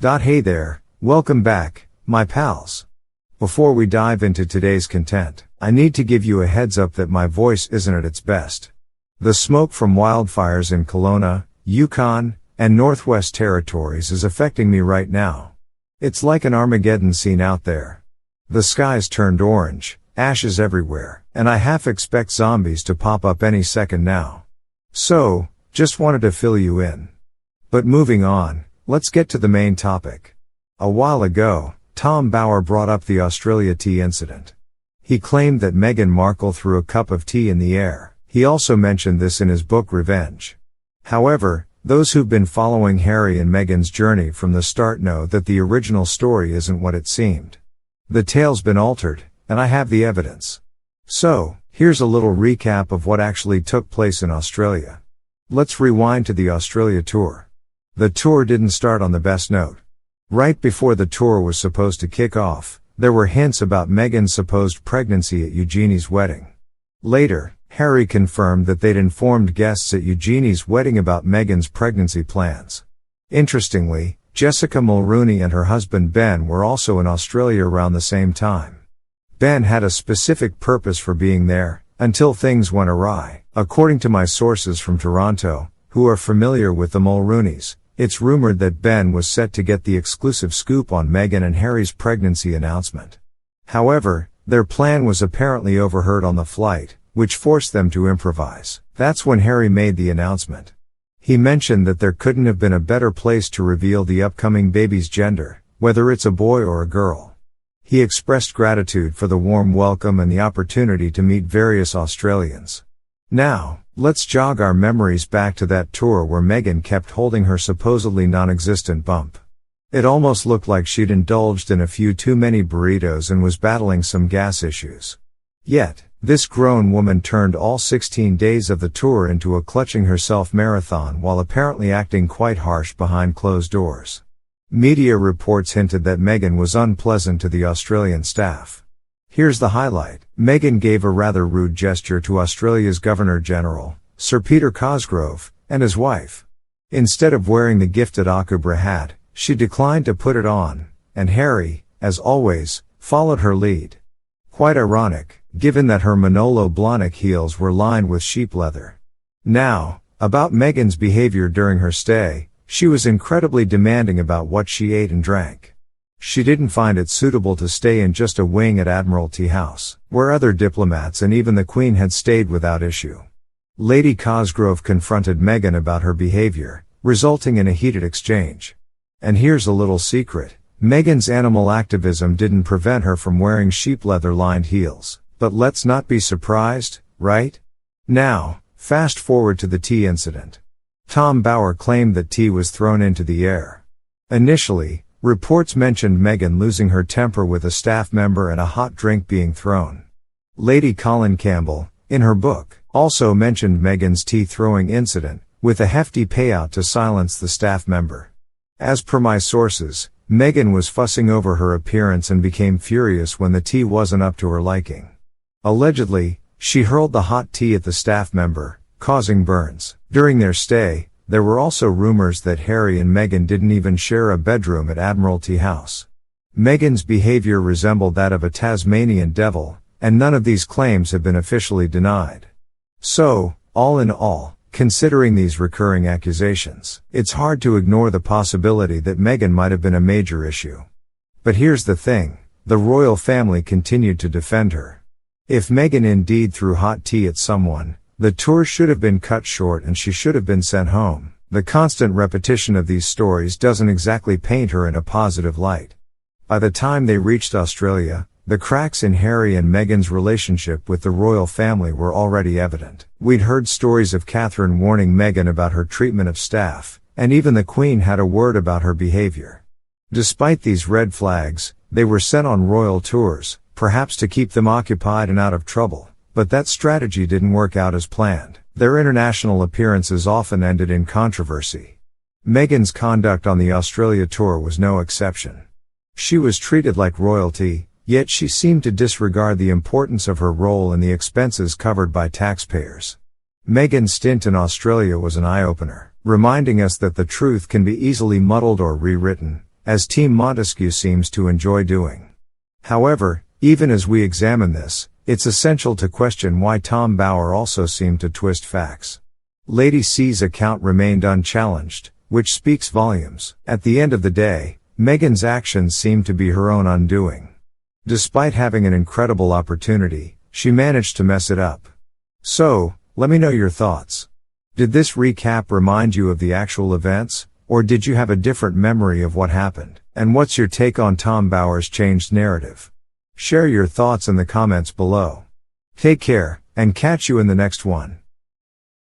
Hey there, welcome back, my pals. Before we dive into today's content, I need to give you a heads up that my voice isn't at its best. The smoke from wildfires in Kelowna, Yukon, and Northwest Territories is affecting me right now. It's like an Armageddon scene out there. The skies turned orange, ashes everywhere, and I half expect zombies to pop up any second now. So, just wanted to fill you in. But moving on, let's get to the main topic. A while ago, Tom Bauer brought up the Australia tea incident. He claimed that Meghan Markle threw a cup of tea in the air. He also mentioned this in his book Revenge. However, those who've been following Harry and Meghan's journey from the start know that the original story isn't what it seemed. The tale's been altered, and I have the evidence. So, here's a little recap of what actually took place in Australia. Let's rewind to the Australia tour. The tour didn't start on the best note. Right before the tour was supposed to kick off, there were hints about Meghan's supposed pregnancy at Eugenie's wedding. Later, Harry confirmed that they'd informed guests at Eugenie's wedding about Meghan's pregnancy plans. Interestingly, Jessica Mulrooney and her husband Ben were also in Australia around the same time. Ben had a specific purpose for being there, until things went awry. According to my sources from Toronto, who are familiar with the Mulrooneys, it's rumored that Ben was set to get the exclusive scoop on Meghan and Harry's pregnancy announcement. However, their plan was apparently overheard on the flight, which forced them to improvise. That's when Harry made the announcement. He mentioned that there couldn't have been a better place to reveal the upcoming baby's gender, whether it's a boy or a girl. He expressed gratitude for the warm welcome and the opportunity to meet various Australians. Now, let's jog our memories back to that tour where Meghan kept holding her supposedly non-existent bump. It almost looked like she'd indulged in a few too many burritos and was battling some gas issues. Yet, this grown woman turned all 16 days of the tour into a clutching herself marathon while apparently acting quite harsh behind closed doors. Media reports hinted that Meghan was unpleasant to the Australian staff. Here's the highlight. Meghan gave a rather rude gesture to Australia's Governor-General, Sir Peter Cosgrove, and his wife. Instead of wearing the gifted Akubra hat, she declined to put it on, and Harry, as always, followed her lead. Quite ironic, given that her Manolo Blahnik heels were lined with sheep leather. Now, about Meghan's behavior during her stay, she was incredibly demanding about what she ate and drank. She didn't find it suitable to stay in just a wing at Admiralty House, where other diplomats and even the Queen had stayed without issue. Lady Cosgrove confronted Meghan about her behavior, resulting in a heated exchange. And here's a little secret. Meghan's animal activism didn't prevent her from wearing sheep leather-lined heels. But let's not be surprised, right? Now, fast forward to the tea incident. Tom Bauer claimed that tea was thrown into the air. Initially, reports mentioned Meghan losing her temper with a staff member and a hot drink being thrown. Lady Colin Campbell, in her book, also mentioned Meghan's tea-throwing incident, with a hefty payout to silence the staff member. As per my sources, Meghan was fussing over her appearance and became furious when the tea wasn't up to her liking. Allegedly, she hurled the hot tea at the staff member, causing burns. During their stay, there were also rumors that Harry and Meghan didn't even share a bedroom at Admiralty House. Meghan's behavior resembled that of a Tasmanian devil, and none of these claims have been officially denied. So, all in all, considering these recurring accusations, it's hard to ignore the possibility that Meghan might have been a major issue. But here's the thing, the royal family continued to defend her. If Meghan indeed threw hot tea at someone, the tour should have been cut short and she should have been sent home. The constant repetition of these stories doesn't exactly paint her in a positive light. By the time they reached Australia, the cracks in Harry and Meghan's relationship with the royal family were already evident. We'd heard stories of Catherine warning Meghan about her treatment of staff, and even the Queen had a word about her behavior. Despite these red flags, they were sent on royal tours, perhaps to keep them occupied and out of trouble. But that strategy didn't work out as planned. Their international appearances often ended in controversy. Meghan's conduct on the Australia tour was no exception. She was treated like royalty, yet she seemed to disregard the importance of her role and the expenses covered by taxpayers. Meghan's stint in Australia was an eye-opener, reminding us that the truth can be easily muddled or rewritten, as Team Montesquieu seems to enjoy doing. However, even as we examine this, it's essential to question why Tom Bower also seemed to twist facts. Lady C's account remained unchallenged, which speaks volumes. At the end of the day, Meghan's actions seemed to be her own undoing. Despite having an incredible opportunity, she managed to mess it up. So, let me know your thoughts. Did this recap remind you of the actual events, or did you have a different memory of what happened? And what's your take on Tom Bower's changed narrative? Share your thoughts in the comments below. Take care, and catch you in the next one.